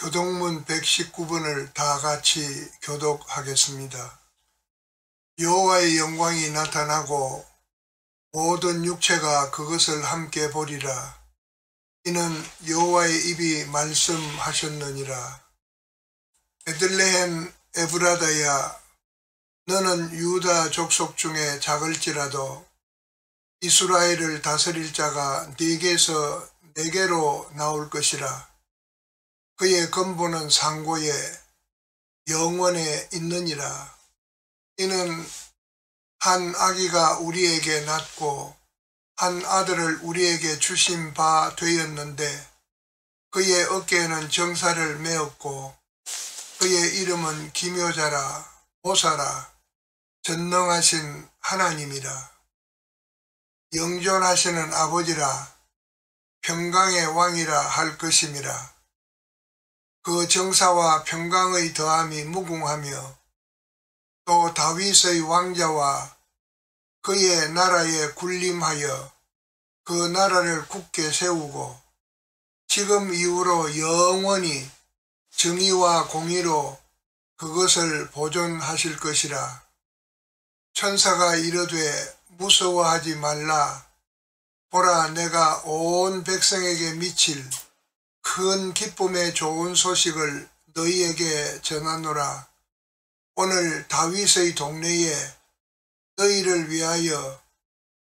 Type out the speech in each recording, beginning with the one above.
교동문 119번을 다 같이 교독하겠습니다. 여호와의 영광이 나타나고 모든 육체가 그것을 함께 보리라. 이는 여호와의 입이 말씀하셨느니라. 베들레헴 에브라다야, 너는 유다 족속 중에 작을지라도 이스라엘을 다스릴 자가 네게서 네게로 나올 것이라. 그의 근본은 상고에 영원에 있느니라. 이는 한 아기가 우리에게 낳고 한 아들을 우리에게 주신 바 되었는데, 그의 어깨에는 정사를 메었고 그의 이름은 기묘자라, 보사라, 전능하신 하나님이라. 영존하시는 아버지라, 평강의 왕이라 할 것임이라. 그 정사와 평강의 더함이 무궁하며 또 다윗의 왕자와 그의 나라에 군림하여 그 나라를 굳게 세우고 지금 이후로 영원히 정의와 공의로 그것을 보존하실 것이라. 천사가 이르되 무서워하지 말라. 보라, 내가 온 백성에게 미칠 큰 기쁨의 좋은 소식을 너희에게 전하노라. 오늘 다윗의 동네에 너희를 위하여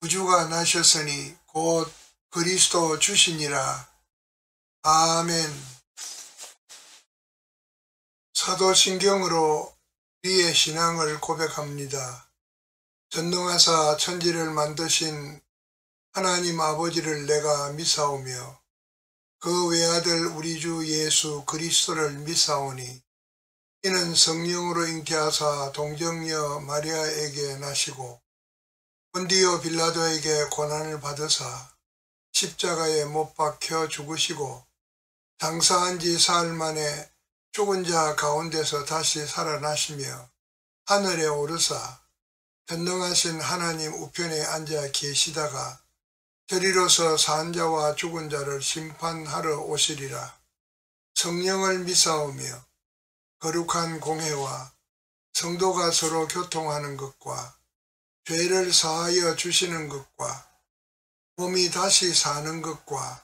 구주가 나셨으니 곧 그리스도 주시니라. 아멘. 사도신경으로 우리의 신앙을 고백합니다. 전능하사 천지를 만드신 하나님 아버지를 내가 믿사오며 그 외아들 우리 주 예수 그리스도를 믿사오니, 이는 성령으로 잉태하사 동정녀 마리아에게 나시고 본디오 빌라도에게 고난을 받으사 십자가에 못 박혀 죽으시고 장사한 지 사흘 만에 죽은 자 가운데서 다시 살아나시며 하늘에 오르사 전능하신 하나님 우편에 앉아 계시다가 저리로서 산 자와 죽은 자를 심판하러 오시리라. 성령을 믿사오며 거룩한 공회와 성도가 서로 교통하는 것과 죄를 사하여 주시는 것과 몸이 다시 사는 것과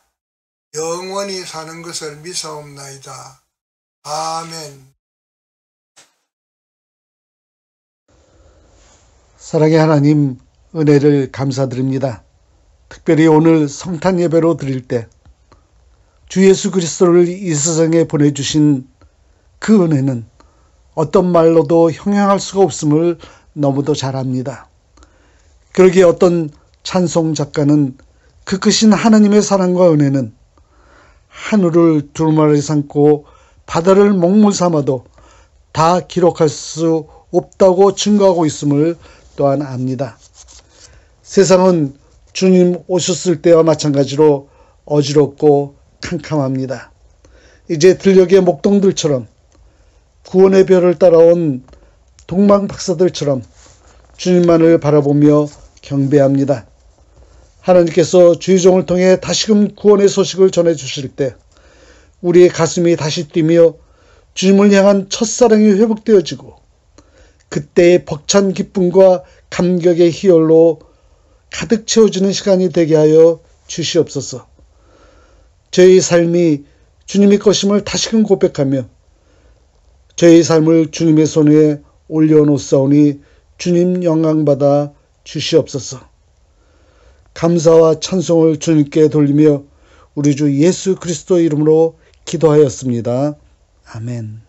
영원히 사는 것을 믿사옵나이다. 아멘. 사랑의 하나님, 은혜를 감사드립니다. 특별히 오늘 성탄 예배로 드릴 때 주 예수 그리스도를 이 세상에 보내주신 그 은혜는 어떤 말로도 형용할 수가 없음을 너무도 잘 압니다. 그러기에 어떤 찬송 작가는 그 크신 하나님의 사랑과 은혜는 하늘을 두루마리 삼고 바다를 먹물 삼아도 다 기록할 수 없다고 증거하고 있음을 또한 압니다. 세상은 주님 오셨을 때와 마찬가지로 어지럽고 캄캄합니다. 이제 들녘의 목동들처럼 구원의 별을 따라온 동방 박사들처럼 주님만을 바라보며 경배합니다. 하나님께서 주의 종을 통해 다시금 구원의 소식을 전해주실 때 우리의 가슴이 다시 뛰며 주님을 향한 첫사랑이 회복되어지고 그때의 벅찬 기쁨과 감격의 희열로 가득 채워지는 시간이 되게 하여 주시옵소서. 저희 삶이 주님의 것임을 다시금 고백하며 저희 삶을 주님의 손에 올려놓사오니 주님 영광받아 주시옵소서. 감사와 찬송을 주님께 돌리며 우리 주 예수 그리스도 이름으로 기도하였습니다. 아멘.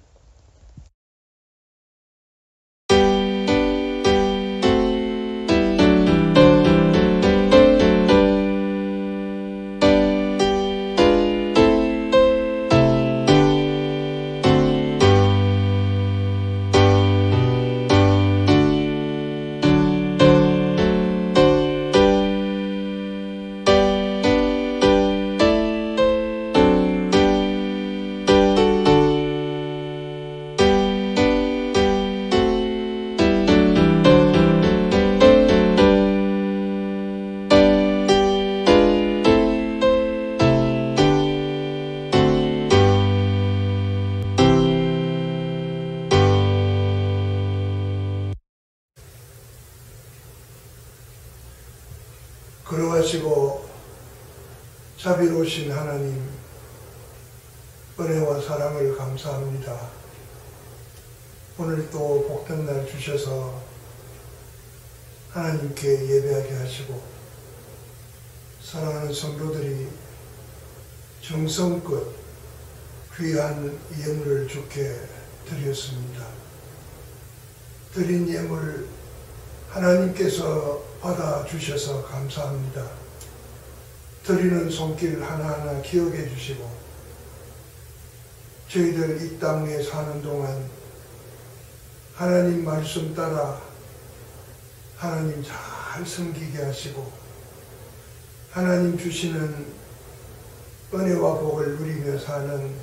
거룩하시고 자비로우신 하나님, 은혜와 사랑을 감사합니다. 오늘 또 복된 날 주셔서 하나님께 예배하게 하시고 사랑하는 성도들이 정성껏 귀한 예물을 주께 드렸습니다. 드린 예물 하나님께서 받아주셔서 감사합니다. 드리는 손길 하나하나 기억해 주시고 저희들 이 땅에 사는 동안 하나님 말씀 따라 하나님 잘 섬기게 하시고 하나님 주시는 은혜와 복을 누리며 사는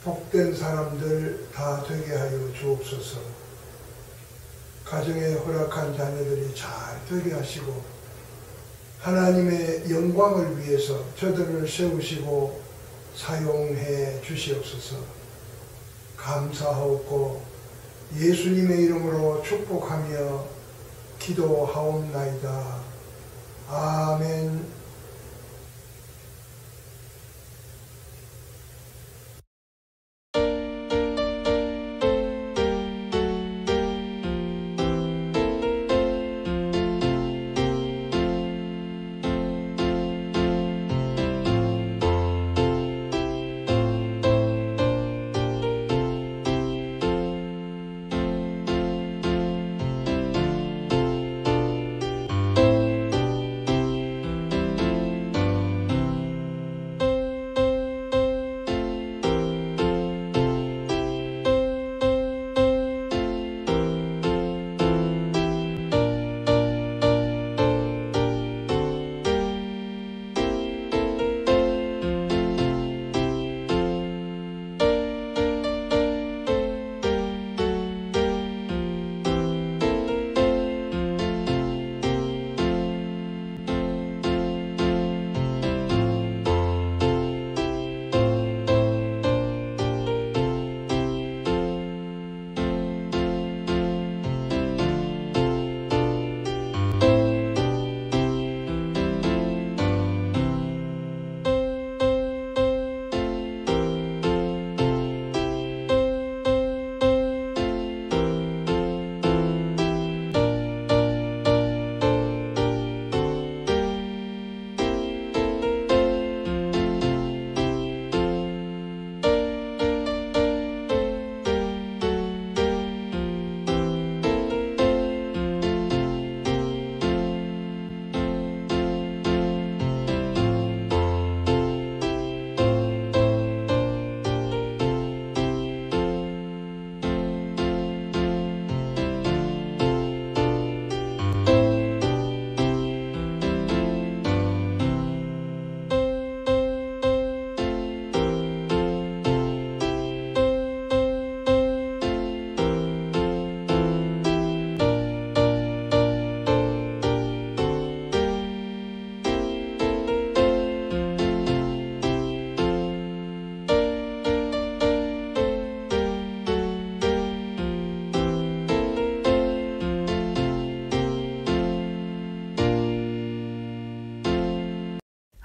복된 사람들 다 되게 하여 주옵소서. 가정에 허락한 자녀들이 잘 되게 하시고 하나님의 영광을 위해서 저들을 세우시고 사용해 주시옵소서. 감사하옵고 예수님의 이름으로 축복하며 기도하옵나이다. 아멘.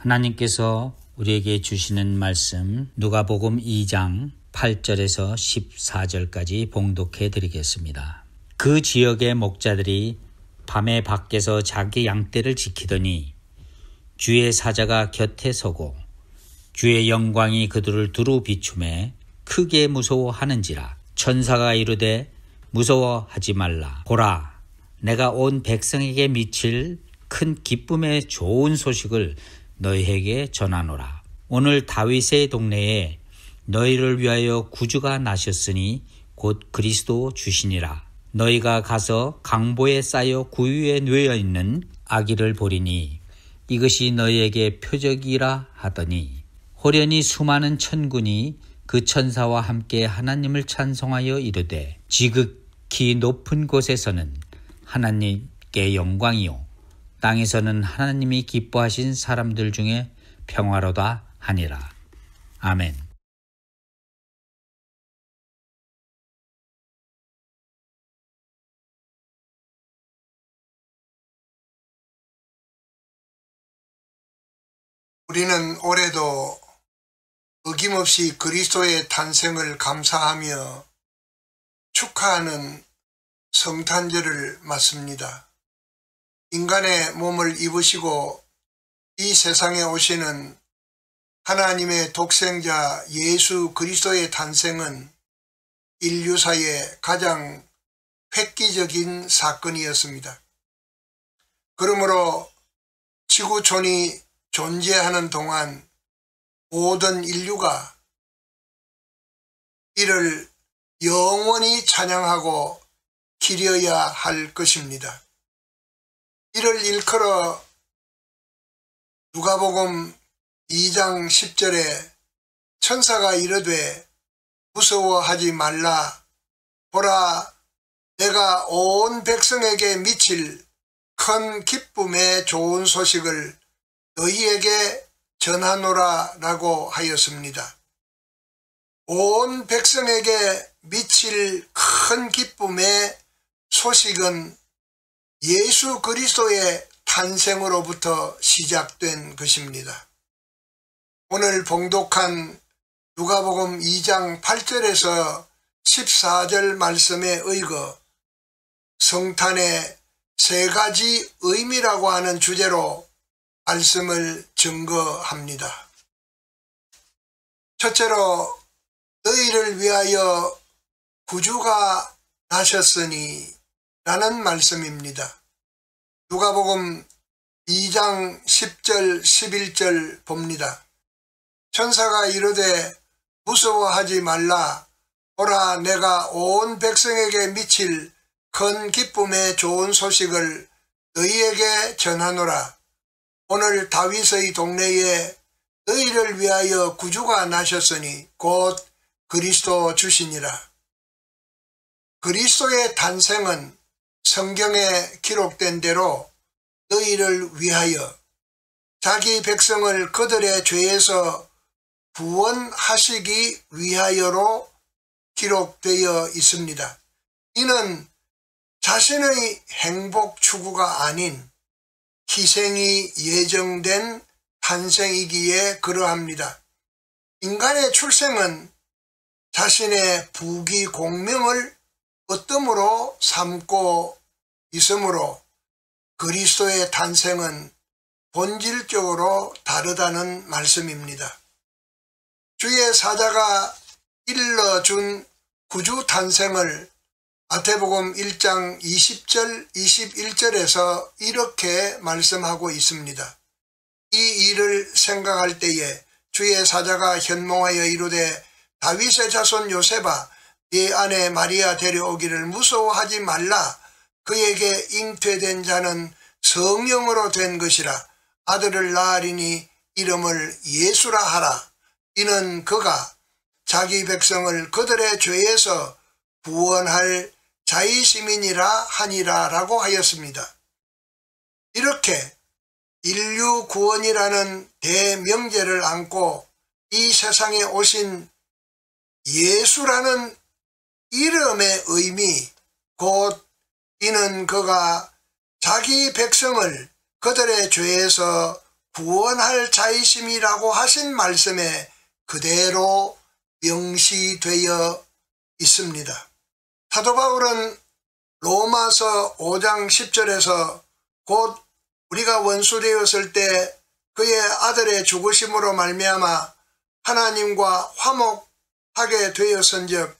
하나님께서 우리에게 주시는 말씀 누가복음 2장 8절에서 14절까지 봉독해 드리겠습니다. 그 지역의 목자들이 밤에 밖에서 자기 양떼를 지키더니 주의 사자가 곁에 서고 주의 영광이 그들을 두루 비추매 크게 무서워하는지라. 천사가 이르되 무서워하지 말라. 보라, 내가 온 백성에게 미칠 큰 기쁨의 좋은 소식을 너희에게 전하노라. 오늘 다윗의 동네에 너희를 위하여 구주가 나셨으니 곧 그리스도 주시니라. 너희가 가서 강보에 쌓여 구유에 놓여 있는 아기를 보리니 이것이 너희에게 표적이라 하더니 호련히 수많은 천군이 그 천사와 함께 하나님을 찬송하여 이르되 지극히 높은 곳에서는 하나님께 영광이요 땅에서는 하나님이 기뻐하신 사람들 중에 평화로다 하니라. 아멘. 우리는 올해도 어김없이 그리스도의 탄생을 감사하며 축하하는 성탄절을 맞습니다. 인간의 몸을 입으시고 이 세상에 오시는 하나님의 독생자 예수 그리스도의 탄생은 인류사의 가장 획기적인 사건이었습니다. 그러므로 지구촌이 존재하는 동안 모든 인류가 이를 영원히 찬양하고 기려야 할 것입니다. 이를 일컬어 누가복음 2장 10절에 천사가 이르되 무서워하지 말라. 보라, 내가 온 백성에게 미칠 큰 기쁨의 좋은 소식을 너희에게 전하노라 라고 하였습니다. 온 백성에게 미칠 큰 기쁨의 소식은 예수 그리스도의 탄생으로부터 시작된 것입니다. 오늘 봉독한 누가복음 2장 8절에서 14절 말씀에 의거 성탄의 세 가지 의미라고 하는 주제로 말씀을 증거합니다. 첫째로 너희를 위하여 구주가 나셨으니 라는 말씀입니다. 누가복음 2장 10절 11절 봅니다. 천사가 이르되 무서워하지 말라. 보라, 내가 온 백성에게 미칠 큰 기쁨의 좋은 소식을 너희에게 전하노라. 오늘 다윗의 동네에 너희를 위하여 구주가 나셨으니 곧 그리스도 주시니라. 그리스도의 탄생은 성경에 기록된 대로 너희를 위하여 자기 백성을 그들의 죄에서 구원하시기 위하여로 기록되어 있습니다. 이는 자신의 행복 추구가 아닌 희생이 예정된 탄생이기에 그러합니다. 인간의 출생은 자신의 부귀 공명을 어뜸으로 삼고 있으므로 그리스도의 탄생은 본질적으로 다르다는 말씀입니다. 주의 사자가 일러준 구주 탄생을 마태복음 1장 20절 21절에서 이렇게 말씀하고 있습니다. 이 일을 생각할 때에 주의 사자가 현몽하여 이르되 다윗의 자손 요셉아, 네 아내 마리아 데려오기를 무서워하지 말라. 그에게 잉태된 자는 성령으로 된 것이라. 아들을 낳으리니 이름을 예수라 하라. 이는 그가 자기 백성을 그들의 죄에서 구원할 자의시민이라 하니라 라고 하였습니다. 이렇게 인류 구원이라는 대명제를 안고 이 세상에 오신 예수라는 이름의 의미, 곧 이는 그가 자기 백성을 그들의 죄에서 구원할 자이심이라고 하신 말씀에 그대로 명시되어 있습니다. 사도 바울은 로마서 5장 10절에서 곧 우리가 원수되었을 때 그의 아들의 죽으심으로 말미암아 하나님과 화목하게 되었은즉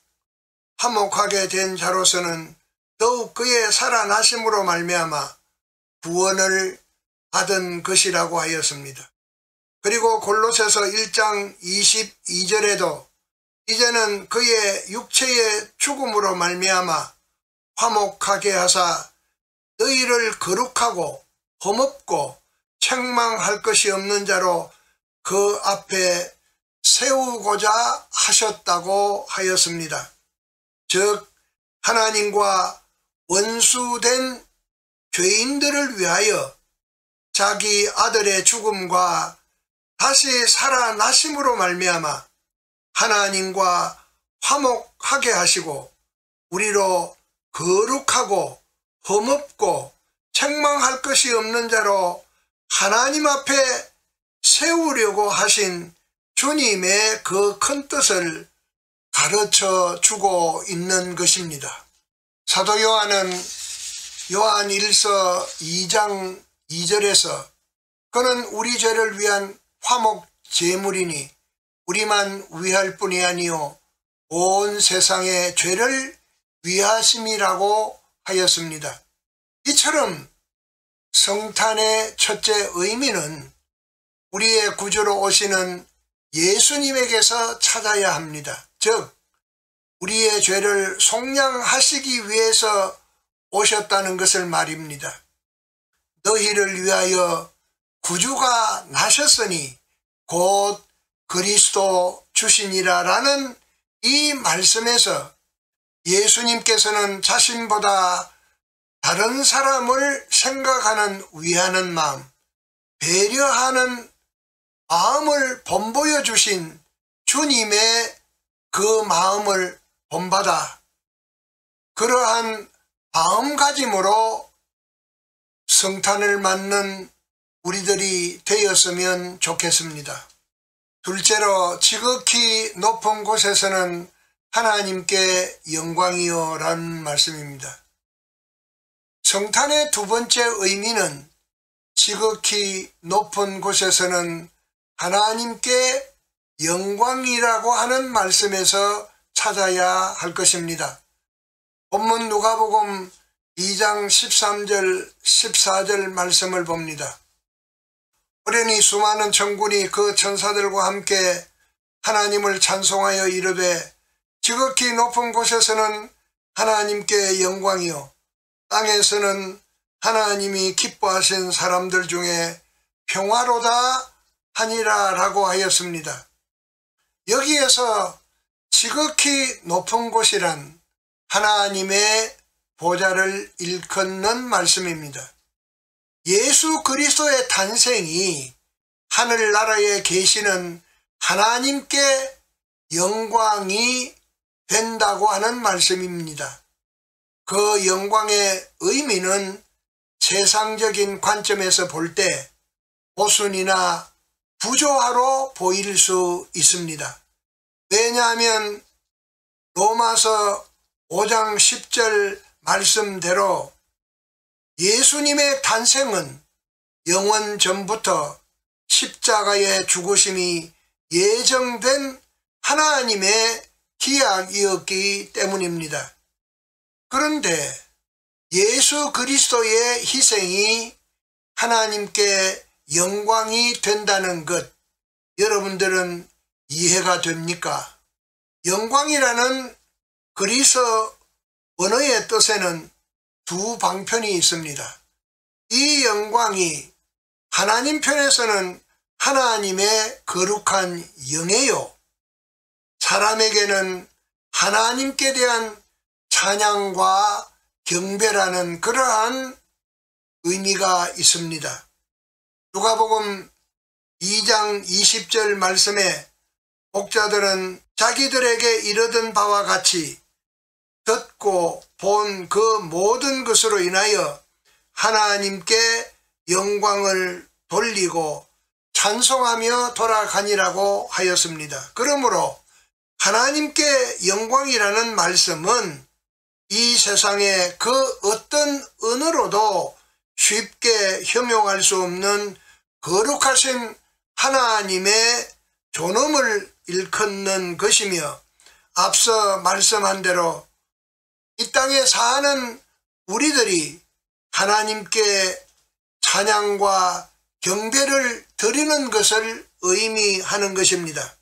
화목하게 된 자로서는 더욱 그의 살아나심으로 말미암아 구원을 받은 것이라고 하였습니다. 그리고 골로새서 1장 22절에도 이제는 그의 육체의 죽음으로 말미암아 화목하게 하사 너희를 거룩하고 험없고 책망할 것이 없는 자로 그 앞에 세우고자 하셨다고 하였습니다. 즉 하나님과 원수된 죄인들을 위하여 자기 아들의 죽음과 다시 살아나심으로 말미암아 하나님과 화목하게 하시고 우리로 거룩하고 험없고 책망할 것이 없는 자로 하나님 앞에 세우려고 하신 주님의 그 큰 뜻을 가르쳐 주고 있는 것입니다. 사도 요한은 요한 1서 2장 2절에서 그는 우리 죄를 위한 화목 제물이니 우리만 위할 뿐이 아니요 온 세상의 죄를 위하심이라고 하였습니다. 이처럼 성탄의 첫째 의미는 우리의 구주로 오시는 예수님에게서 찾아야 합니다. 즉 우리의 죄를 속량하시기 위해서 오셨다는 것을 말입니다. 너희를 위하여 구주가 나셨으니 곧 그리스도 주시니라 라는 이 말씀에서 예수님께서는 자신보다 다른 사람을 생각하는 위하는 마음, 배려하는 마음을 본보여 주신 주님의 그 마음을 본받아 그러한 마음가짐으로 성탄을 맞는 우리들이 되었으면 좋겠습니다. 둘째로 지극히 높은 곳에서는 하나님께 영광이요 라는 말씀입니다. 성탄의 두 번째 의미는 지극히 높은 곳에서는 하나님께 영광이라고 하는 말씀에서 찾아야 할 것입니다. 본문 누가복음 2장 13절 14절 말씀을 봅니다. 호련히 수많은 천군이 그 천사들과 함께 하나님을 찬송하여 이르되 지극히 높은 곳에서는 하나님께 영광이요 땅에서는 하나님이 기뻐하신 사람들 중에 평화로다 하니라 라고 하였습니다. 여기에서 지극히 높은 곳이란 하나님의 보좌를 일컫는 말씀입니다. 예수 그리스도의 탄생이 하늘나라에 계시는 하나님께 영광이 된다고 하는 말씀입니다. 그 영광의 의미는 세상적인 관점에서 볼 때 모순이나 부조화로 보일 수 있습니다. 왜냐하면 로마서 5장 10절 말씀대로 예수님의 탄생은 영원 전부터 십자가의 죽으심이 예정된 하나님의 기약이었기 때문입니다. 그런데 예수 그리스도의 희생이 하나님께 영광이 된다는 것, 여러분들은 이해가 됩니까? 영광이라는 그리스 언어의 뜻에는 두 방편이 있습니다. 이 영광이 하나님 편에서는 하나님의 거룩한 영예요. 사람에게는 하나님께 대한 찬양과 경배라는 그러한 의미가 있습니다. 누가복음 2장 20절 말씀에 목자들은 자기들에게 이르던 바와 같이 듣고 본 그 모든 것으로 인하여 하나님께 영광을 돌리고 찬송하며 돌아가니라고 하였습니다. 그러므로 하나님께 영광이라는 말씀은 이 세상의 그 어떤 언어로도 쉽게 형용할 수 없는 거룩하신 하나님의 존엄을 일컫는 것이며, 앞서 말씀한 대로 이 땅에 사는 우리들이 하나님께 찬양과 경배를 드리는 것을 의미하는 것입니다.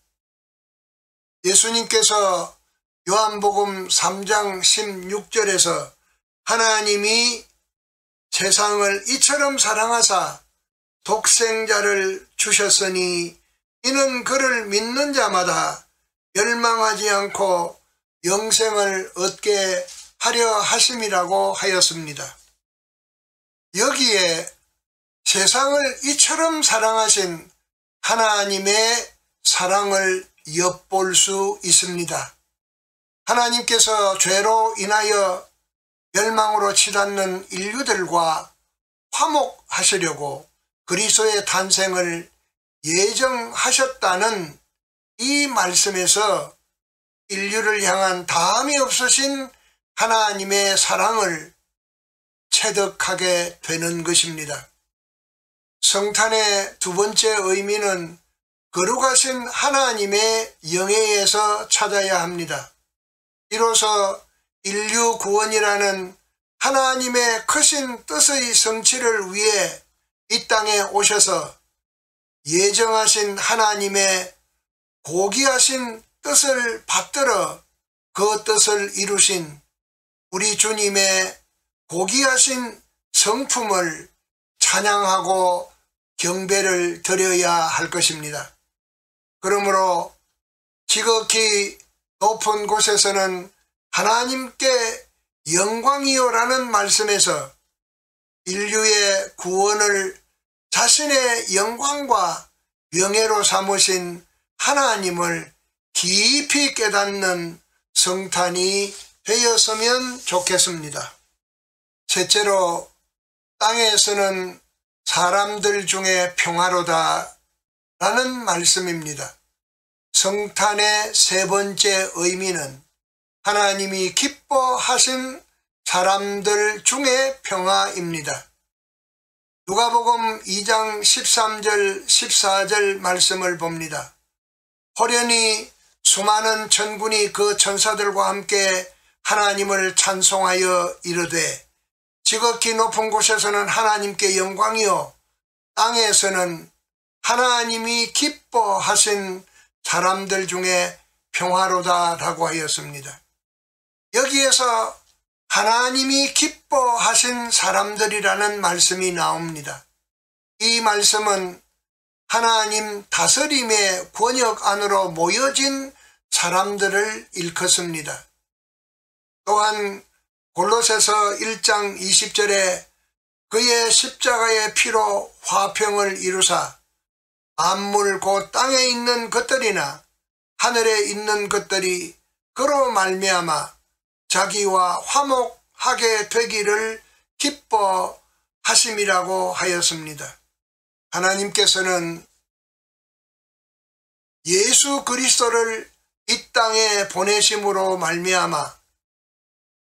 예수님께서 요한복음 3장 16절에서 하나님이 세상을 이처럼 사랑하사 독생자를 주셨으니 이는 그를 믿는 자마다 멸망하지 않고 영생을 얻게 하려 하심이라고 하였습니다. 여기에 세상을 이처럼 사랑하신 하나님의 사랑을 엿볼 수 있습니다. 하나님께서 죄로 인하여 멸망으로 치닫는 인류들과 화목하시려고 그리스도의 탄생을 예정하셨다는 이 말씀에서 인류를 향한 다함이 없으신 하나님의 사랑을 체득하게 되는 것입니다. 성탄의 두 번째 의미는 거룩하신 하나님의 영예에서 찾아야 합니다. 이로써 인류 구원이라는 하나님의 크신 뜻의 성취를 위해 이 땅에 오셔서 예정하신 하나님의 고귀하신 뜻을 받들어 그 뜻을 이루신 우리 주님의 고귀하신 성품을 찬양하고 경배를 드려야 할 것입니다. 그러므로 지극히 높은 곳에서는 하나님께 영광이요라는 말씀에서 인류의 구원을 자신의 영광과 명예로 삼으신 하나님을 깊이 깨닫는 성탄이 되었으면 좋겠습니다. 셋째로, 땅에서는 사람들 중에 평화로다 라는 말씀입니다. 성탄의 세 번째 의미는 하나님이 기뻐하신 사람들 중에 평화입니다. 누가복음 2장 13절 14절 말씀을 봅니다. 호련히 수많은 천군이 그 천사들과 함께 하나님을 찬송하여 이르되 지극히 높은 곳에서는 하나님께 영광이요 땅에서는 하나님이 기뻐하신 사람들 중에 평화로다라고 하였습니다. 여기에서 하나님이 기뻐하신 사람들이라는 말씀이 나옵니다. 이 말씀은 하나님 다스림의 권역 안으로 모여진 사람들을 일컫습니다. 또한 골로새서 1장 20절에 그의 십자가의 피로 화평을 이루사 만물 곧 땅에 있는 것들이나 하늘에 있는 것들이 그로 말미암아 자기와 화목하게 되기를 기뻐하심이라고 하였습니다. 하나님께서는 예수 그리스도를 이 땅에 보내심으로 말미암아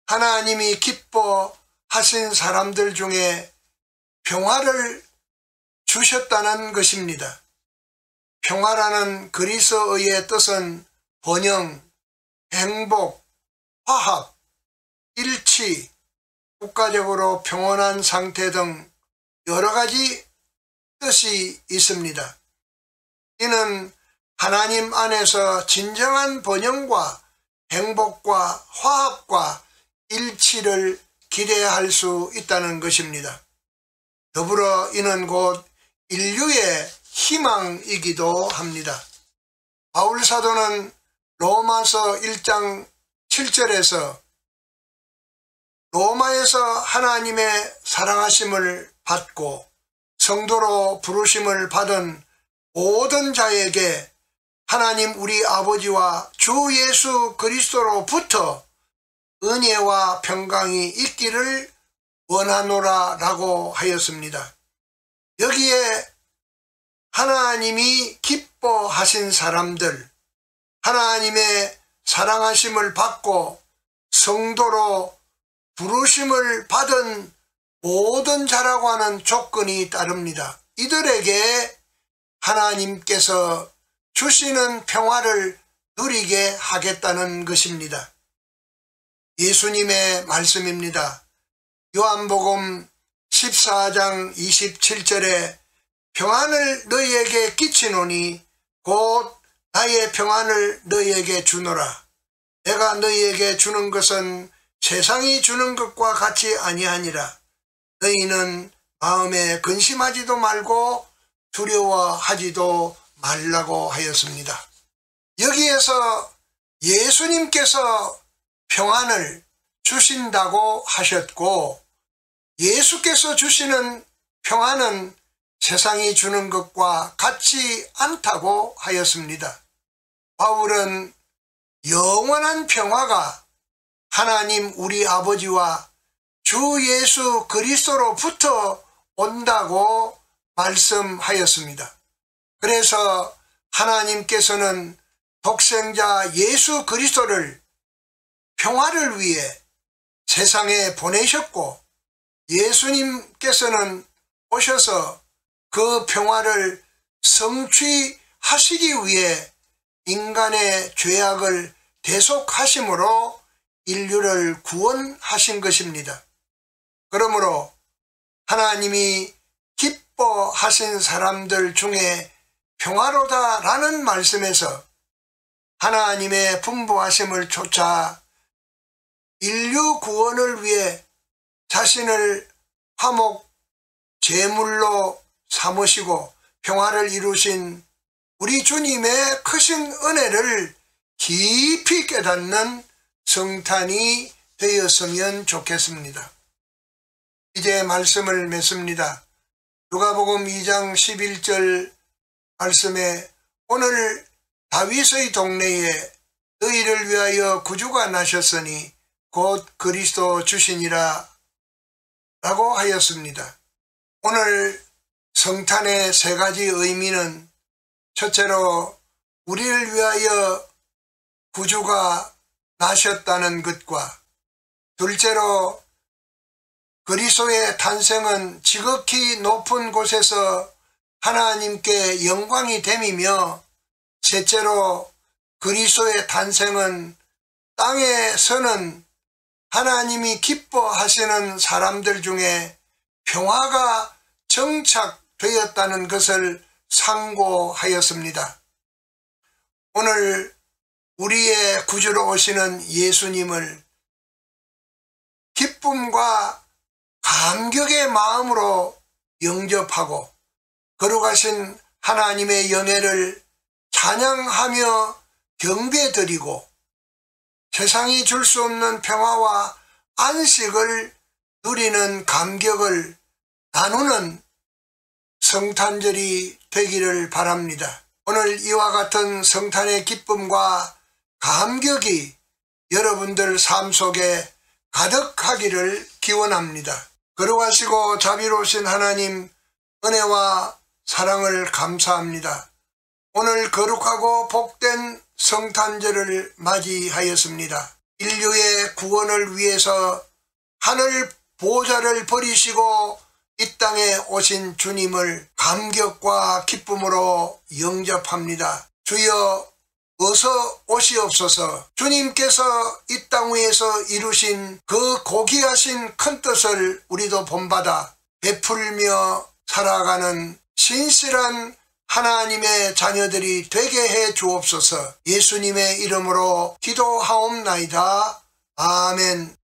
하나님이 기뻐하신 사람들 중에 평화를 주셨다는 것입니다. 평화라는 그리스어의 뜻은 번영, 행복, 화합, 일치, 국가적으로 평온한 상태 등 여러 가지 뜻이 있습니다. 이는 하나님 안에서 진정한 번영과 행복과 화합과 일치를 기대할 수 있다는 것입니다. 더불어 이는 곧 인류의 희망이기도 합니다. 바울 사도는 로마서 1장 7절에서 로마에서 하나님의 사랑하심을 받고 성도로 부르심을 받은 모든 자에게 하나님 우리 아버지와 주 예수 그리스도로부터 은혜와 평강이 있기를 원하노라 라고 하였습니다. 여기에 하나님이 기뻐하신 사람들, 하나님의 사랑하심을 받고 성도로 부르심을 받은 모든 자라고 하는 조건이 따릅니다. 이들에게 하나님께서 주시는 평화를 누리게 하겠다는 것입니다. 예수님의 말씀입니다. 요한복음 14장 27절에 평안을 너희에게 끼치노니 곧 나의 평안을 너희에게 주노라. 내가 너희에게 주는 것은 세상이 주는 것과 같이 아니하니라. 너희는 마음에 근심하지도 말고 두려워하지도 말라고 하였습니다. 여기에서 예수님께서 평안을 주신다고 하셨고 예수께서 주시는 평안은 세상이 주는 것과 같지 않다고 하였습니다. 바울은 영원한 평화가 하나님 우리 아버지와 주 예수 그리스도로부터 온다고 말씀하였습니다. 그래서 하나님께서는 독생자 예수 그리스도를 평화를 위해 세상에 보내셨고, 예수님께서는 오셔서 그 평화를 성취하시기 위해 인간의 죄악을 대속하심으로 인류를 구원하신 것입니다. 그러므로 하나님이 기뻐하신 사람들 중에 평화로다라는 말씀에서 하나님의 분부하심을 쫓아 인류 구원을 위해 자신을 화목 제물로 삼으시고 평화를 이루신 우리 주님의 크신 은혜를 깊이 깨닫는 성탄이 되었으면 좋겠습니다. 이제 말씀을 맺습니다. 누가복음 2장 11절 말씀에 오늘 다윗의 동네에 너희를 위하여 구주가 나셨으니 곧 그리스도 주시니라 라고 하였습니다. 오늘 성탄의 세 가지 의미는 첫째로 우리를 위하여 구주가 나셨다는 것과, 둘째로 그리스도의 탄생은 지극히 높은 곳에서 하나님께 영광이 됨이며, 셋째로 그리스도의 탄생은 땅에 서는 하나님이 기뻐하시는 사람들 중에 평화가 정착되었다는 것을 상고하였습니다. 오늘 우리의 구주로 오시는 예수님을 기쁨과 감격의 마음으로 영접하고 거룩하신 하나님의 영예를 찬양하며 경배드리고 세상이 줄 수 없는 평화와 안식을 누리는 감격을 나누는 성탄절이 되기를 바랍니다. 오늘 이와 같은 성탄의 기쁨과 감격이 여러분들 삶 속에 가득하기를 기원합니다. 거룩하시고 자비로우신 하나님, 은혜와 사랑을 감사합니다. 오늘 거룩하고 복된 성탄절을 맞이하였습니다. 인류의 구원을 위해서 하늘 보좌를 버리시고 이 땅에 오신 주님을 감격과 기쁨으로 영접합니다. 주여 어서 오시옵소서. 주님께서 이 땅 위에서 이루신 그 고귀하신 큰 뜻을 우리도 본받아 베풀며 살아가는 신실한 하나님의 자녀들이 되게 해 주옵소서. 예수님의 이름으로 기도하옵나이다. 아멘.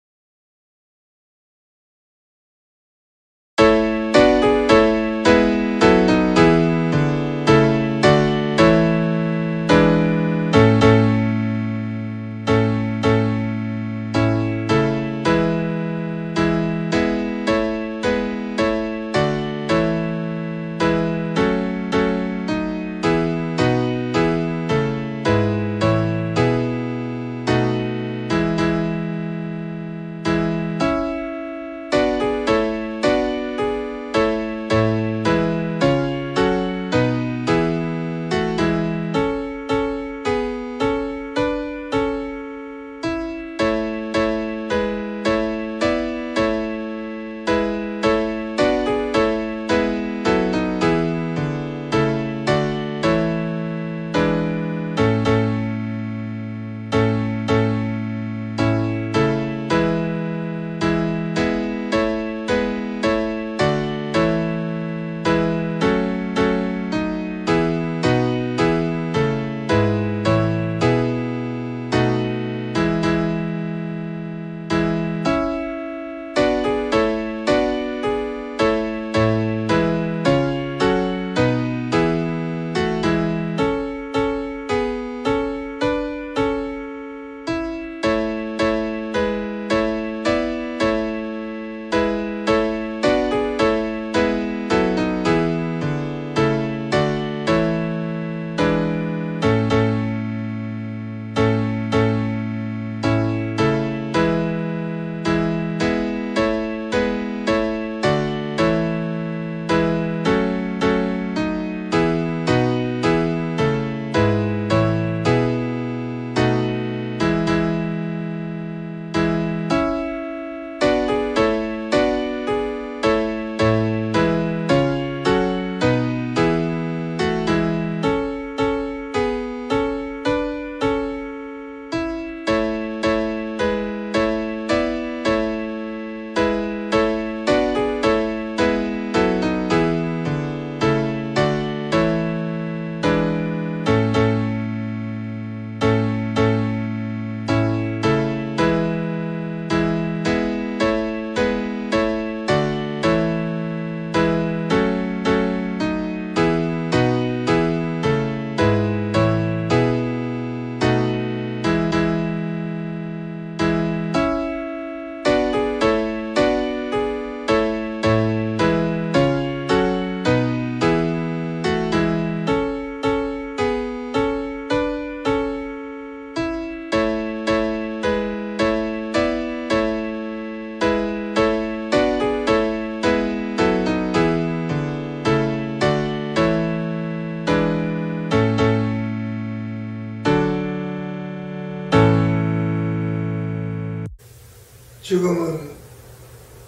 지금은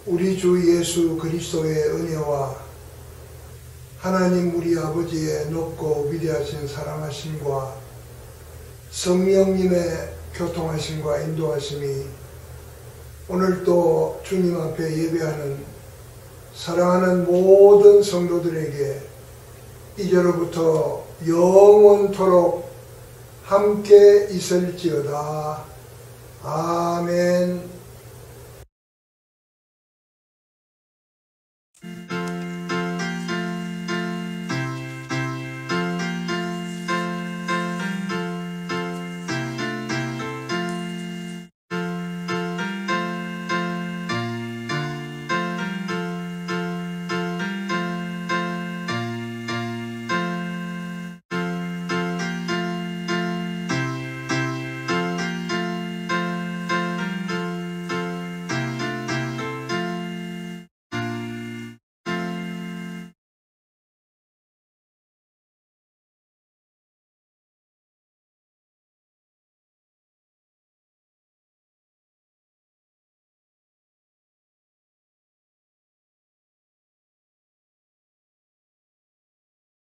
우리 주 예수 그리스도의 은혜와 하나님 우리 아버지의 높고 위대하신 사랑하심과 성령님의 교통하심과 인도하심이 오늘 또 주님 앞에 예배하는 사랑하는 모든 성도들에게 이제로부터 영원토록 함께 있을지어다. 아멘.